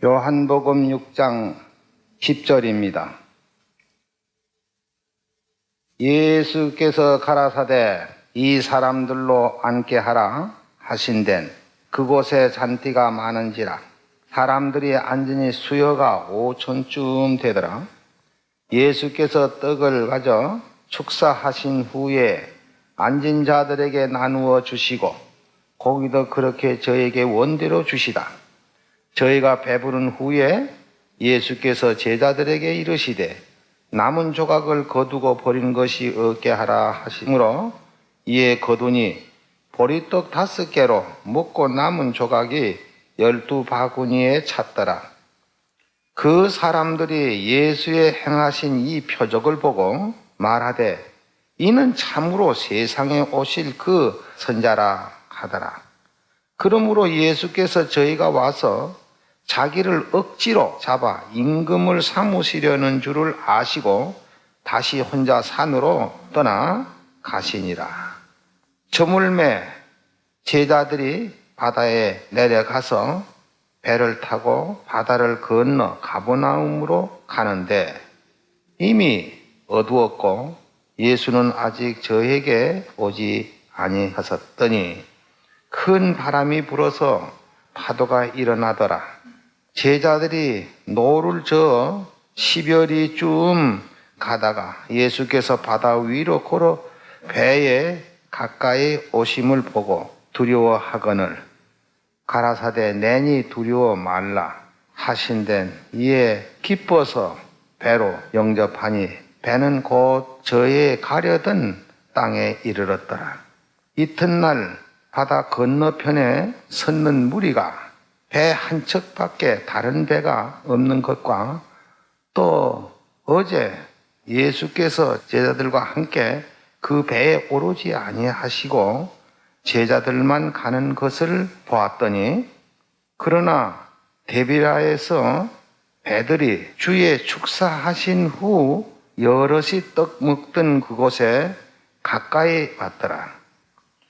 요한복음 6장 10절입니다. 예수께서 가라사대 이 사람들로 앉게 하라 하신덴 그곳에 잔띠가 많은지라 사람들이 앉으니 수여가 5천쯤 되더라. 예수께서 떡을 가져 축사하신 후에 앉은 자들에게 나누어 주시고 고기도 그렇게 저에게 원대로 주시다. 저희가 배부른 후에 예수께서 제자들에게 이르시되 남은 조각을 거두고 버린 것이 없게 하라 하시므로 이에 거두니 보리떡 5개로 먹고 남은 조각이 12바구니에 찼더라. 그 사람들이 예수의 행하신 이 표적을 보고 말하되 이는 참으로 세상에 오실 그 선자라 하더라. 그러므로 예수께서 저희가 와서 자기를 억지로 잡아 임금을 삼으시려는 줄을 아시고 다시 혼자 산으로 떠나 가시니라. 저물매 제자들이 바다에 내려가서 배를 타고 바다를 건너 가버나움으로 가는데 이미 어두웠고 예수는 아직 저에게 오지 아니하셨더니 큰 바람이 불어서 파도가 일어나더라. 제자들이 노를 저어 10여리쯤 가다가 예수께서 바다 위로 걸어 배에 가까이 오심을 보고 두려워하거늘 가라사대 내니 두려워 말라 하신덴 이에 기뻐서 배로 영접하니 배는 곧 저에 가려던 땅에 이르렀더라. 이튿날 바다 건너편에 섰는 무리가 배 한 척밖에 다른 배가 없는 것과 또 어제 예수께서 제자들과 함께 그 배에 오르지 아니하시고 제자들만 가는 것을 보았더니 그러나 데비라에서 배들이 주의 축사하신 후 여럿이 떡 먹던 그곳에 가까이 왔더라.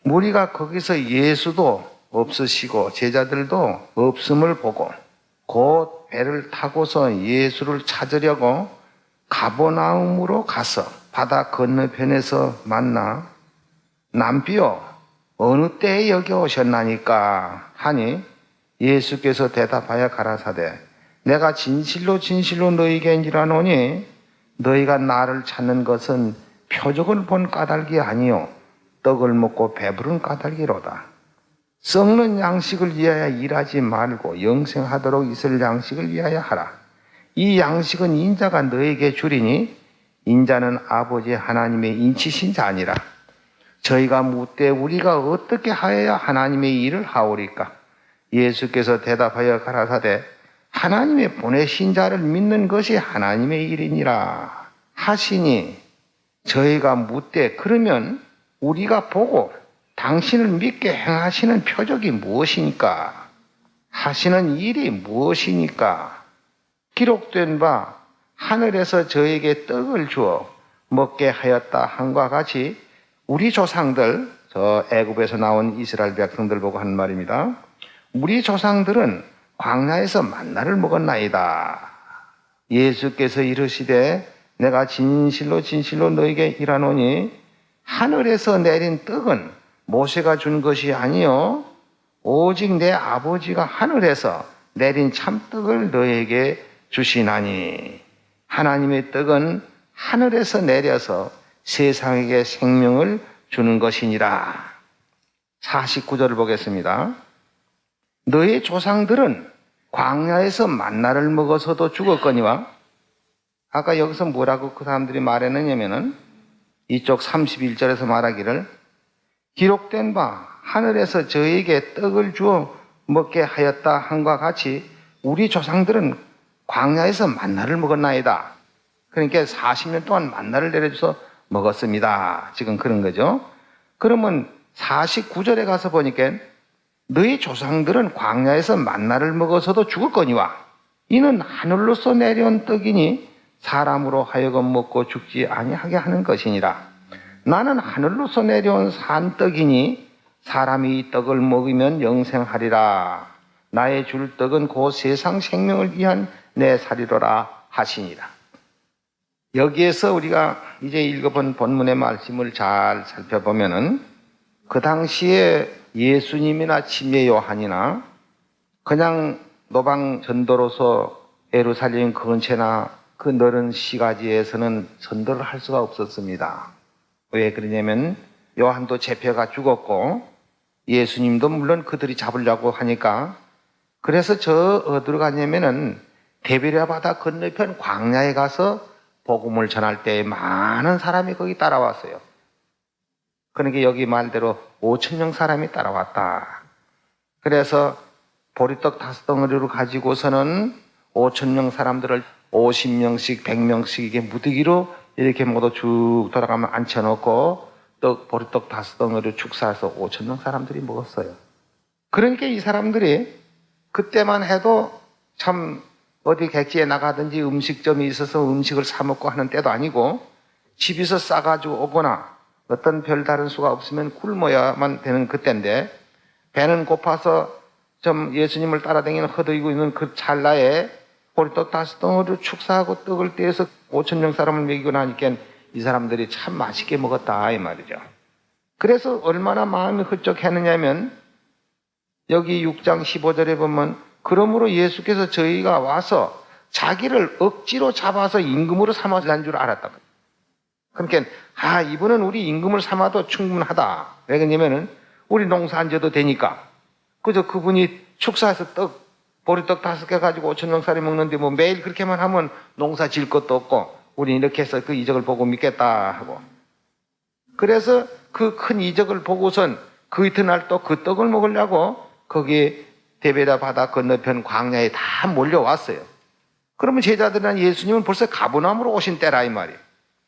무리가 거기서 예수도 없으시고 제자들도 없음을 보고 곧 배를 타고서 예수를 찾으려고 가버나움으로 가서 바다 건너편에서 만나 남비여 어느 때에 여기 오셨나니까 하니 예수께서 대답하여 가라사대 내가 진실로 진실로 너희에게 이르노니 너희가 나를 찾는 것은 표적을 본 까닭이 아니요 떡을 먹고 배부른 까닭이로다. 썩는 양식을 위하여 일하지 말고 영생하도록 있을 양식을 위하여 하라. 이 양식은 인자가 너에게 주리니 인자는 아버지 하나님의 인치신 자니라. 저희가 묻되 우리가 어떻게 하여야 하나님의 일을 하오리까? 예수께서 대답하여 가라사대 하나님의 보내신 자를 믿는 것이 하나님의 일이니라 하시니 저희가 묻되 그러면 우리가 보고 당신을 믿게 행하시는 표적이 무엇이니까? 하시는 일이 무엇이니까? 기록된 바 하늘에서 저에게 떡을 주어 먹게 하였다 함과 같이 우리 조상들, 저 애굽에서 나온 이스라엘 백성들 보고 하는 말입니다. 우리 조상들은 광야에서 만나를 먹었나이다. 예수께서 이르시되 내가 진실로 진실로 너에게 이르노니 하늘에서 내린 떡은 모세가 준 것이 아니요 오직 내 아버지가 하늘에서 내린 참떡을 너에게 주시나니 하나님의 떡은 하늘에서 내려서 세상에게 생명을 주는 것이니라. 49절을 보겠습니다. 너의 조상들은 광야에서 만나를 먹어서도 죽었거니와 아까 여기서 뭐라고 그 사람들이 말했느냐면은 이쪽 31절에서 말하기를 기록된 바 하늘에서 저에게 떡을 주어 먹게 하였다 함과 같이 우리 조상들은 광야에서 만나를 먹었나이다. 그러니까 40년 동안 만나를 내려줘서 먹었습니다. 지금 그런 거죠. 그러면 49절에 가서 보니까 너희 조상들은 광야에서 만나를 먹어서도 죽었거니와 이는 하늘로서 내려온 떡이니 사람으로 하여금 먹고 죽지 아니하게 하는 것이니라. 나는 하늘로서 내려온 산떡이니 사람이 이 떡을 먹으면 영생하리라. 나의 줄 떡은 곧 세상 생명을 위한 내 살이로라 하시니라. 여기에서 우리가 이제 읽어본 본문의 말씀을 잘 살펴보면은 그 당시에 예수님이나 침례 요한이나 그냥 노방 전도로서 예루살렘 근처나 그 넓은 시가지에서는 전도를 할 수가 없었습니다. 왜 그러냐면 요한도 잡혀가 죽었고 예수님도 물론 그들이 잡으려고 하니까, 그래서 저 어디로 갔냐면은 데베랴 바다 건너편 광야에 가서 복음을 전할 때 많은 사람이 거기 따라왔어요. 그러니까 여기 말대로 5,000명 사람이 따라왔다. 그래서 보리떡 5덩어리로 가지고서는 5,000명 사람들을 50명씩 100명씩 이게 무더기로 이렇게 모두 쭉 돌아가면 앉혀놓고 보리떡 5덩어리로 축사해서 5,000명 사람들이 먹었어요. 그러니까 이 사람들이 그때만 해도 참 어디 객지에 나가든지 음식점이 있어서 음식을 사 먹고 하는 때도 아니고 집에서 싸가지고 오거나 어떤 별다른 수가 없으면 굶어야만 되는 그때인데, 배는 고파서 좀 예수님을 따라다니는 허덕이고 있는 그 찰나에 보리떡 5덩어리로 축사하고 떡을 떼어서 5,000명 사람을 먹이고 나니까 이 사람들이 참 맛있게 먹었다 이 말이죠. 그래서 얼마나 마음이 흡족했느냐면 여기 6장 15절에 보면 그러므로 예수께서 저희가 와서 자기를 억지로 잡아서 임금으로 삼았는 줄 알았다. 그러니까 이분은 우리 임금을 삼아도 충분하다. 왜 그러냐면은 우리 농사 안 져도 되니까. 그저 그분이 축사해서 보리떡 5개 가지고 5,000명 살이 먹는데 뭐 매일 그렇게만 하면 농사 질 것도 없고 우리 이렇게 해서 그 이적을 보고 믿겠다 하고. 그래서 그 큰 이적을 보고선 그 이튿날 또 그 떡을 먹으려고 거기 데베랴 바다 건너편 광야에 다 몰려왔어요. 그러면 제자들은 예수님은 벌써 가버나움으로 오신 때라 이 말이에요.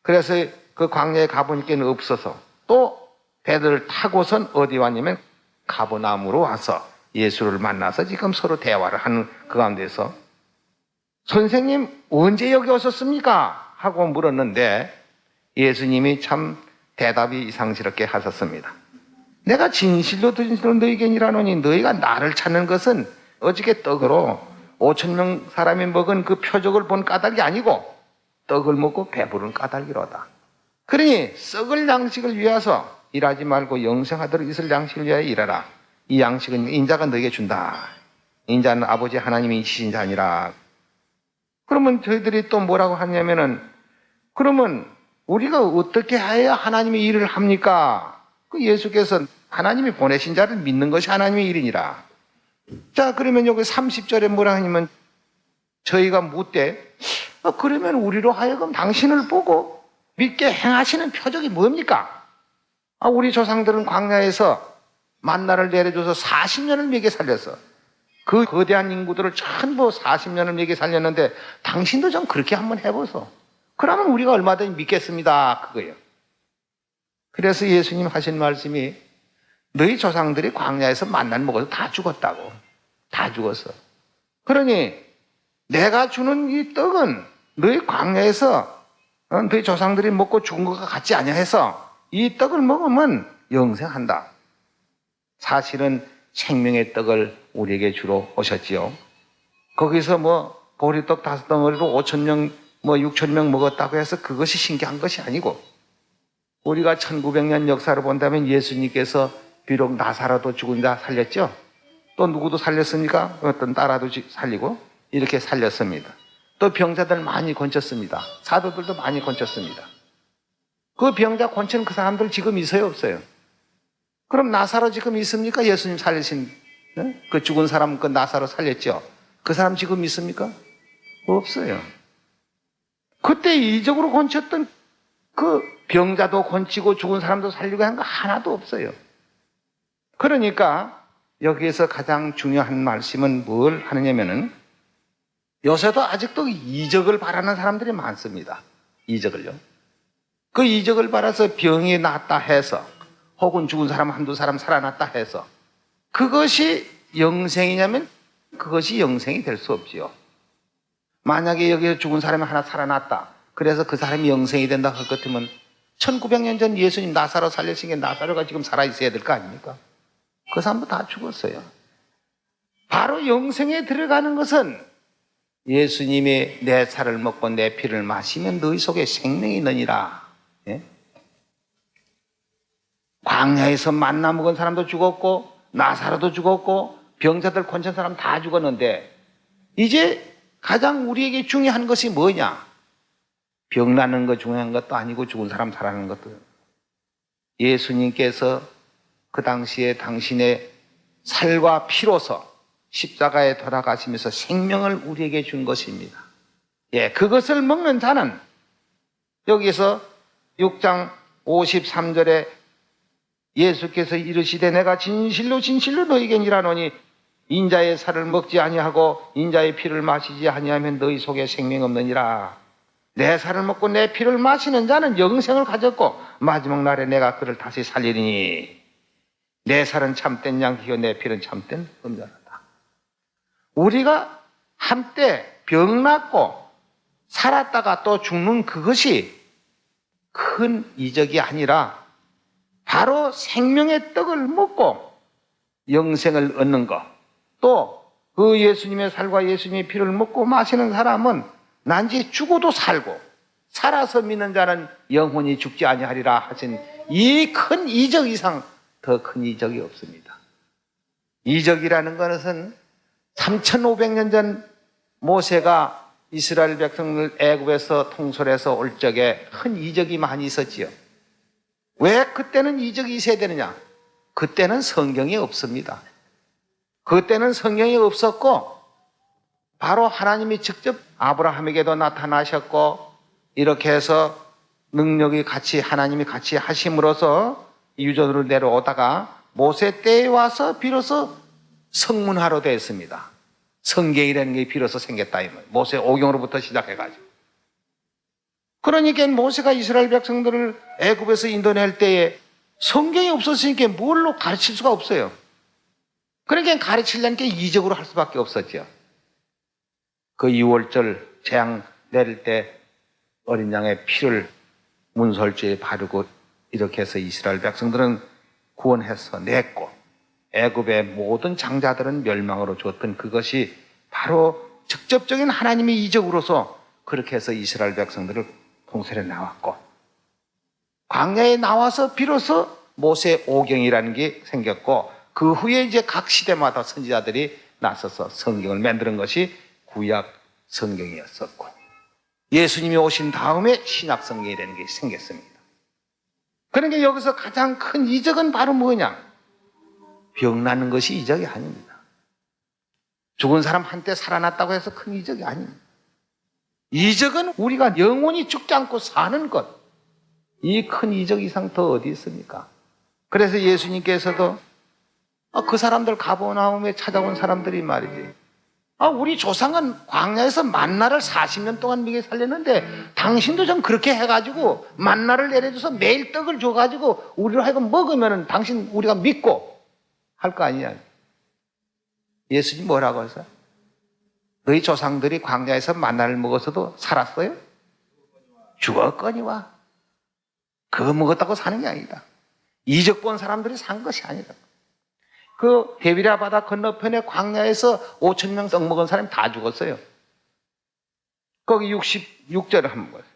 그래서 그 광야에 가보니까 없어서 또 배들을 타고선 어디 왔냐면 가버나움으로 와서 예수를 만나서 지금 서로 대화를 하는 그 가운데서 선생님 언제 여기 오셨습니까? 하고 물었는데 예수님이 참 대답이 이상스럽게 하셨습니다. 내가 진실로 너희에게 이르노니 너희가 나를 찾는 것은 어저께 떡으로 5,000명 사람이 먹은 그 표적을 본 까닭이 아니고 떡을 먹고 배부른 까닭이로다. 그러니 썩을 양식을 위해서 일하지 말고 영생하도록 있을 양식을 위하여 일하라. 이 양식은 인자가 너에게 준다. 인자는 아버지 하나님이 이시신 자니라. 그러면 저희들이 또 뭐라고 하냐면은 그러면 우리가 어떻게 해야 하나님의 일을 합니까? 그 예수께서 하나님이 보내신 자를 믿는 것이 하나님의 일이니라. 자, 그러면 여기 30절에 뭐라 하냐면 저희가 묻되 그러면 우리로 하여금 당신을 보고 믿게 행하시는 표적이 뭡니까? 우리 조상들은 광야에서 만나를 내려줘서 40년을 먹여 살렸어. 그 거대한 인구들을 전부 40년을 먹여 살렸는데 당신도 좀 그렇게 한번 해보소. 그러면 우리가 얼마든지 믿겠습니다. 그거예요. 그래서 예수님 하신 말씀이 너희 조상들이 광야에서 만나를 먹어서 다 죽었다고. 다 죽었어. 그러니 내가 주는 이 떡은 너희 광야에서 너희 조상들이 먹고 죽은 것과 같지 아니해서 이 떡을 먹으면 영생한다. 사실은 생명의 떡을 우리에게 주러 오셨지요. 거기서 보리떡 5덩어리로 5,000명 6,000명 먹었다고 해서 그것이 신기한 것이 아니고 우리가 1900년 역사를 본다면 예수님께서 비록 나사로도 죽은 자 살렸죠. 또 누구도 살렸습니까? 어떤 딸아도 살리고 이렇게 살렸습니다. 또 병자들 많이 건졌습니다. 사도들도 많이 건졌습니다. 그 병자 건치는 그 사람들 지금 있어요, 없어요? 그럼 나사로 지금 있습니까? 예수님 살리신 그 죽은 사람 그 나사로 살렸죠. 그 사람 지금 있습니까? 없어요. 그때 이적으로 건쳤던 그 병자도 건치고 죽은 사람도 살리고 한 거 하나도 없어요. 그러니까 여기에서 가장 중요한 말씀은 뭘 하느냐면은 요새도 아직도 이적을 바라는 사람들이 많습니다. 이적을요. 그 이적을 바라서 병이 낫다 해서 혹은 죽은 사람 한두 사람 살아났다 해서 그것이 영생이냐면 그것이 영생이 될 수 없지요. 만약에 여기서 죽은 사람이 하나 살아났다. 그래서 그 사람이 영생이 된다 할 것 같으면 1900년 전 예수님 나사로 살리신 게 나사로가 지금 살아있어야 될 거 아닙니까? 그 사람도 다 죽었어요. 바로 영생에 들어가는 것은 예수님이 내 살을 먹고 내 피를 마시면 너희 속에 생명이 있느니라. 예? 광야에서 만나 먹은 사람도 죽었고 나사로도 죽었고 병자들 권천 사람 다 죽었는데 이제 가장 우리에게 중요한 것이 뭐냐? 병 나는 거 중요한 것도 아니고 죽은 사람 살아나는 것도. 예수님께서 그 당시에 당신의 살과 피로서 십자가에 돌아가시면서 생명을 우리에게 준 것입니다. 예, 그것을 먹는 자는 여기서 6장 53절에 예수께서 이르시되 내가 진실로 진실로 너희에게 이르노니 인자의 살을 먹지 아니하고 인자의 피를 마시지 아니하면 너희 속에 생명 없느니라. 내 살을 먹고 내 피를 마시는 자는 영생을 가졌고 마지막 날에 내가 그를 다시 살리리니 내 살은 참된 양이요 내 피는 참된 음자라다. 우리가 한때 병 낫고 살았다가 또 죽는 그것이 큰 이적이 아니라 바로 생명의 떡을 먹고 영생을 얻는 것. 또 그 예수님의 살과 예수님의 피를 먹고 마시는 사람은 난지 죽어도 살고 살아서 믿는 자는 영원히 죽지 아니하리라 하신 이 큰 이적 이상 더 큰 이적이 없습니다. 이적이라는 것은 3500년 전 모세가 이스라엘 백성을 애굽에서 통솔해서 올 적에 큰 이적이 많이 있었지요. 왜 그때는 이적이 있어야 되느냐? 그때는 성경이 없습니다. 그때는 성경이 없었고 바로 하나님이 직접 아브라함에게도 나타나셨고 이렇게 해서 능력이 같이 하나님이 같이 하심으로써 유전으로 내려오다가 모세 때에 와서 비로소 성문화로 되었습니다. 성경이라는 게 비로소 생겼다. 모세 오경으로부터 시작해가지고. 그러니까 모세가 이스라엘 백성들을 애굽에서 인도낼 때에 성경이 없었으니까 뭘로 가르칠 수가 없어요. 그러니까 가르치려는 게 이적으로 할 수밖에 없었죠. 그 6월절 재앙 내릴 때 어린 양의 피를 문설주에 바르고 이렇게 해서 이스라엘 백성들은 구원해서 냈고 애굽의 모든 장자들은 멸망으로 줬던 그것이 바로 직접적인 하나님의 이적으로서 그렇게 해서 이스라엘 백성들을 통솔해 나왔고 광야에 나와서 비로소 모세 오경이라는 게 생겼고 그 후에 이제 각 시대마다 선지자들이 나서서 성경을 만드는 것이 구약 성경이었었고 예수님이 오신 다음에 신약 성경이라는 게 생겼습니다. 그러니까 여기서 가장 큰 이적은 바로 뭐냐? 병 나는 것이 이적이 아닙니다. 죽은 사람 한때 살아났다고 해서 큰 이적이 아닙니다. 이적은 우리가 영원히 죽지 않고 사는 것. 이 큰 이적 이상 더 어디 있습니까? 그래서 예수님께서도 그 사람들 가버나움에 찾아온 사람들이 말이지. 우리 조상은 광야에서 만나를 40년 동안 먹여 살렸는데 당신도 좀 그렇게 해가지고 만나를 내려줘서 매일 떡을 줘가지고 우리로 하여금 먹으면 당신 우리가 믿고 할 거 아니냐. 예수님 뭐라고 했어요? 너희 조상들이 광야에서 만나를 먹어서도 살았어요? 죽었거니와. 그거 먹었다고 사는 게 아니다. 이적 본 사람들이 산 것이 아니다. 그 데비라 바다 건너편에 광야에서 5,000명 떡 먹은 사람이 다 죽었어요. 거기 66절을 한번 보세요.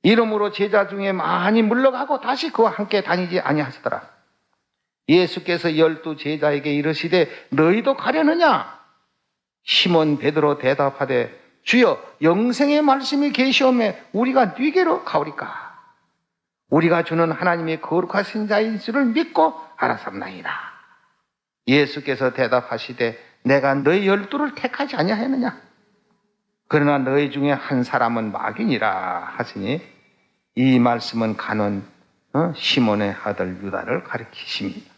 이름으로 제자 중에 많이 물러가고 다시 그와 함께 다니지 아니하시더라. 예수께서 12 제자에게 이르시되 너희도 가려느냐? 시몬 베드로 대답하되 주여 영생의 말씀이 계시오매 우리가 네게로 가오리까? 우리가 주는 하나님의 거룩하신 자인 줄을 믿고 알았습나이다. 예수께서 대답하시되 내가 너희 12를 택하지 아니하였느냐? 그러나 너희 중에 한 사람은 마귀니라 하시니 이 말씀은 가non 시몬의 아들 유다를 가리키십니다.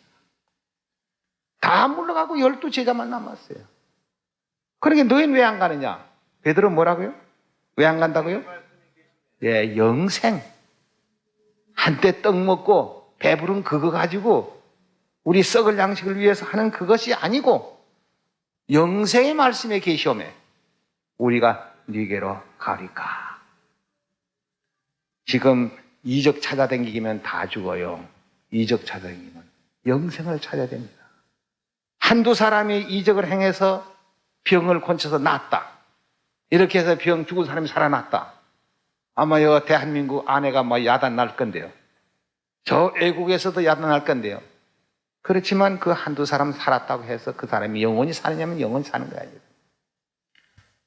다 물러가고 12 제자만 남았어요. 그러니까 너희는 왜 안 가느냐? 베드로 뭐라고요? 왜 안 간다고요? 예, 영생. 한때 떡 먹고 배부른 그거 가지고 우리 썩을 양식을 위해서 하는 그것이 아니고 영생의 말씀에 계시오매 우리가 네게로 가리까. 지금 이적 찾아다니기면 다 죽어요. 이적 찾아다니면 영생을 찾아야 됩니다. 한두 사람이 이적을 행해서 병을 고쳐서 낫다. 이렇게 해서 병 죽은 사람이 살아났다. 아마 여 대한민국 아내가 뭐 야단 날 건데요. 저 외국에서도 야단 날 건데요. 그렇지만 그 한두 사람 살았다고 해서 그 사람이 영원히 사느냐면 영원히 사는 거야.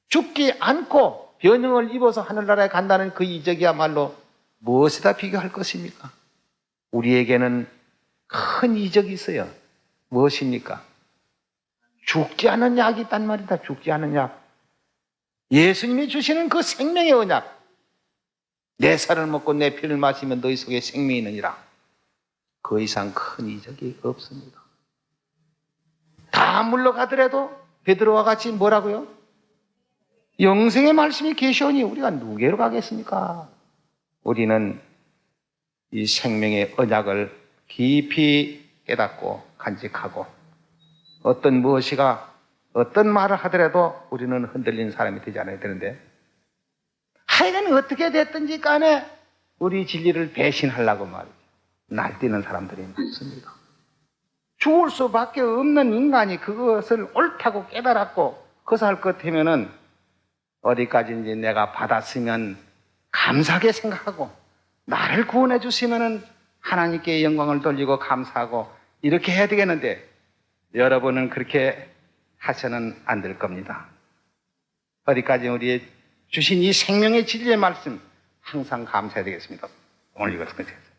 죽지 않고 변형을 입어서 하늘나라에 간다는 그 이적이야말로 무엇에다 비교할 것입니까? 우리에게는 큰 이적이 있어요. 무엇입니까? 죽지 않은 약이 있단 말이다. 죽지 않은 약. 예수님이 주시는 그 생명의 언약. 내 살을 먹고 내 피를 마시면 너희 속에 생명이 있느니라. 그 이상 큰 이적이 없습니다. 다 물러가더라도 베드로와 같이 뭐라고요? 영생의 말씀이 계시오니 우리가 누구로 가겠습니까? 우리는 이 생명의 언약을 깊이 깨닫고 간직하고 어떤 무엇이가 어떤 말을 하더라도 우리는 흔들리는 사람이 되지 않아야 되는데 하여간 어떻게 됐든지 간에 우리 진리를 배신하려고 말이죠. 날뛰는 사람들이 많습니다. 죽을 수밖에 없는 인간이 그것을 옳다고 깨달았고 그것을 할 것 같으면은 어디까지인지 내가 받았으면 감사하게 생각하고 나를 구원해 주시면은 하나님께 영광을 돌리고 감사하고 이렇게 해야 되겠는데 여러분은 그렇게 하셔는 안 될 겁니다. 어디까지 우리의 주신 이 생명의 진리의 말씀 항상 감사해야 되겠습니다. 오늘 이것은 끝이에요.